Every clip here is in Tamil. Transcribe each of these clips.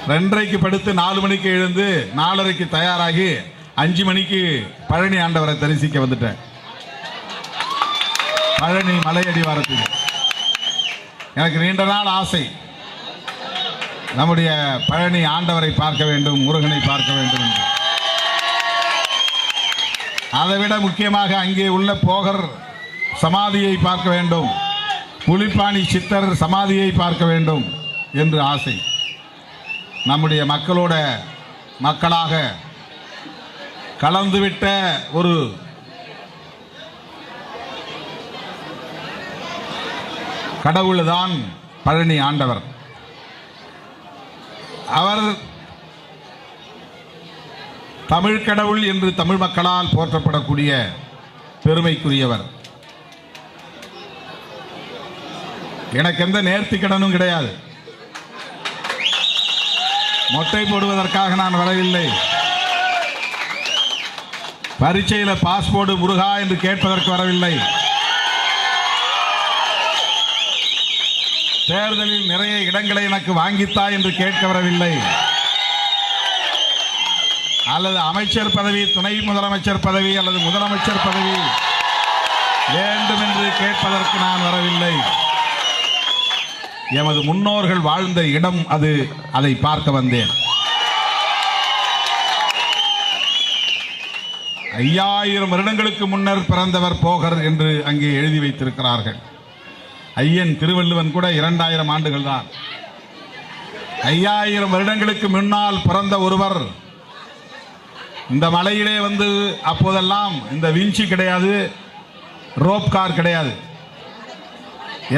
2:30க்கு படுத்து 4 மணிக்கு எழுந்து 4:30க்கு தயாராகி 5 மணிக்கு பழனி ஆண்டவரை தரிசிக்க வந்துட்டேன். பழனி மலையடி வாரத்துக்கு எனக்கு நீண்ட நாள் ஆசை. நம்முடைய பழனி ஆண்டவரை பார்க்க வேண்டும், முருகனை பார்க்க வேண்டும் என்று. அதைவிட முக்கியமாக அங்கே உள்ள போகர் சமாதியை பார்க்க வேண்டும், புலிப்பாணி சித்தர் சமாதியை பார்க்க வேண்டும் என்று ஆசை. நம்முடைய மக்களோட மக்களாக கலந்துவிட்ட ஒரு கடவுள்தான் பழனி ஆண்டவர். அவர் தமிழ் கடவுள் என்று தமிழ் மக்களால் போற்றப்படக்கூடிய பெருமைக்குரியவர். எனக்கு எந்த நேர்த்திக்கடனும் கிடையாது. மொட்டை போடுவதற்காக நான் வரவில்லை. பரீட்சையில் பாஸ்போர்ட் முருகா என்று கேட்பதற்கு வரவில்லை. தேர்தலில் நிறைய இடங்களை எனக்கு வாங்கித்தா என்று கேட்க வரவில்லை. அல்லது அமைச்சர் பதவி, துணை முதலமைச்சர் பதவி அல்லது முதலமைச்சர் பதவி வேண்டும் என்று கேட்பதற்கு நான் வரவில்லை. எமது முன்னோர்கள் வாழ்ந்த இடம் அது, அதை பார்க்க வந்தேன். 5000 வருடங்களுக்கு முன்னர் பிறந்தவர் போகர் என்று அங்கே எழுதி வைத்திருக்கிறார்கள். ஐயன் திருவள்ளுவன் கூட 2000 ஆண்டுகள் தான். 5000 வருடங்களுக்கு முன்னால் பிறந்த ஒருவர் இந்த மலையிலே வந்து, அப்போதெல்லாம் இந்த விஞ்சி கிடையாது, ரோப் கார் கிடையாது.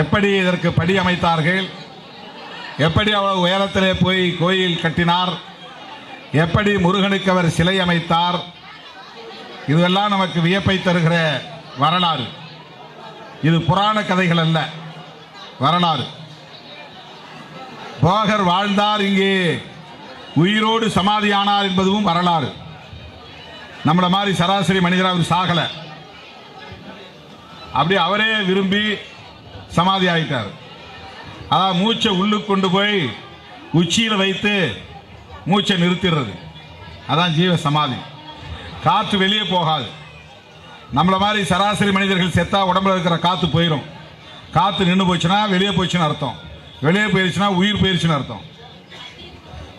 எப்படி இதற்கு படி அமைத்தார்கள், எப்படி அவ்வளவு உயரத்திலே போய் கோயில் கட்டினார், எப்படி முருகனுக்கு அவர் சிலை அமைத்தார், இதுவெல்லாம் நமக்கு வியப்பை தருகிற வரலாறு. இது புராண கதைகள் அல்ல, வரலாறு. போகர் வாழ்ந்தார், இங்கே உயிரோடு சமாதியானார் என்பதும் வரலாறு. நம்மள மாதிரி சராசரி மனிதராக அவர் சாகல, அப்படி அவரே விரும்பி சமாதி ஆயிட்டார். அதாவது மூச்சை உள்ளுக்கு கொண்டு போய் உச்சியில் வைத்து மூச்சை நிறுத்திடுறது, அதான் ஜீவ சமாதி. காற்று வெளியே போகாது. நம்மள மாதிரி சராசரி மனிதர்கள் செத்தா உடம்புல இருக்கிற காற்று போயிடும். காற்று நின்று போச்சுன்னா வெளியே போச்சுன்னு அர்த்தம், வெளியே போயிடுச்சுன்னா உயிர் போயிடுச்சுன்னு அர்த்தம்.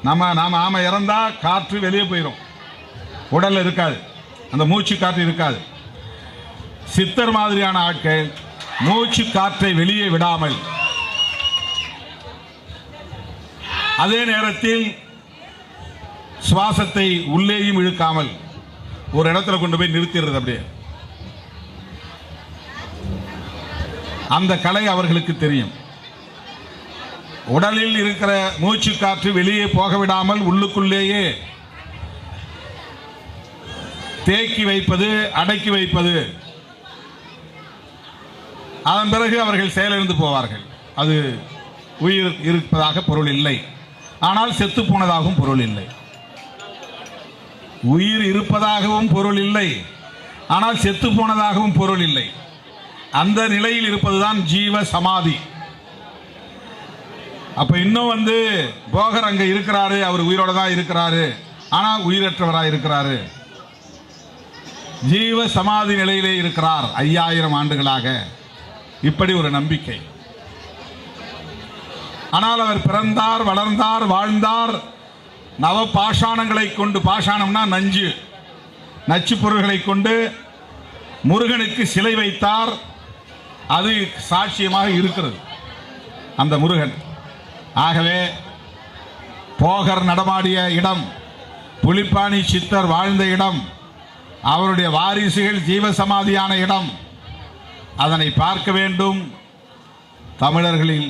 நாம இறந்தா காற்று வெளியே போயிடும், உடல்ல இருக்காது, அந்த மூச்சு காற்று இருக்காது. சித்தர் மாதிரியான ஆட்கள் மூச்சு காற்றை வெளியே விடாமல், அதே நேரத்தில் சுவாசத்தை உள்ளேயும் இழுக்காமல் ஒரு இடத்துல கொண்டு போய் நிறுத்திடுறது. அப்படியே அந்த கலை அவர்களுக்கு தெரியும். உடலில் இருக்கிற மூச்சு காற்று வெளியே போக விடாமல் உள்ளுக்குள்ளேயே தேக்கி வைப்பது, அடக்கி வைப்பது. அதன் பிறகு அவர்கள் செயலிழந்து போவார்கள். அது உயிர் இருப்பதாக பொருள் இல்லை, ஆனால் செத்து போனதாகவும் பொருள் இல்லை. உயிர் இருப்பதாகவும் பொருள் இல்லை, ஆனால் செத்து போனதாகவும் பொருள் இல்லை. அந்த நிலையில் இருப்பதுதான் ஜீவ சமாதி. அப்ப இன்னும் போகர் அங்க இருக்கிறாரு, அவர் உயிரோட தான் இருக்கிறாரு, ஆனால் உயிரற்றவராக இருக்கிறாரு. ஜீவ சமாதி நிலையிலே இருக்கிறார் 5000 ஆண்டுகளாக. இப்படி ஒரு நம்பிக்கை. ஆனால் அவர் பிறந்தார், வளர்ந்தார், வாழ்ந்தார். நவ பாஷாணங்களை கொண்டு, பாஷாணம்னா நஞ்சு, நச்சு பொருள்களை கொண்டு முருகனுக்கு சிலை வைத்தார். அது சாட்சியமாக இருக்கிறது அந்த முருகன். ஆகவே போகர் நடமாடிய இடம், புலிப்பாணி சித்தர் வாழ்ந்த இடம், அவருடைய வாரிசுகள் ஜீவசமாதியான இடம், அதனை பார்க்க வேண்டும். தமிழர்களில்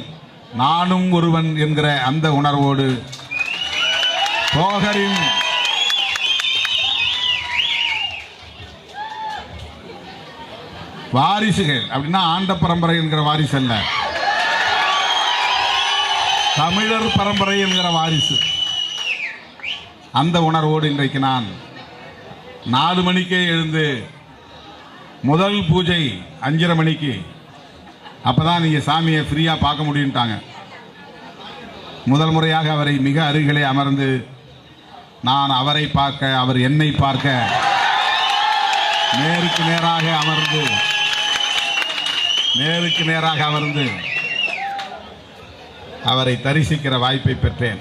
நானும் ஒருவன் என்கிற அந்த உணர்வோடு போகரின் வாரிசுகள், அப்படின்னா ஆண்ட பரம்பரை என்கிற வாரிசு அல்ல, தமிழர் பரம்பரை என்கிற வாரிசு. அந்த உணர்வோடு இன்றைக்கு நான் 4 மணிக்கே எழுந்து முதல் பூஜை 5:30 மணிக்கு, அப்பதான் நீங்க சாமியை ஃப்ரீயா பார்க்க முடியும்ட்டாங்க. முதல் முறையாக அவரை மிக அருகிலே அமர்ந்து நான் அவரை பார்க்க, அவர் என்னை பார்க்க நேருக்கு நேராக அமர்ந்து அவரை தரிசிக்கிற வாய்ப்பை பெற்றேன்.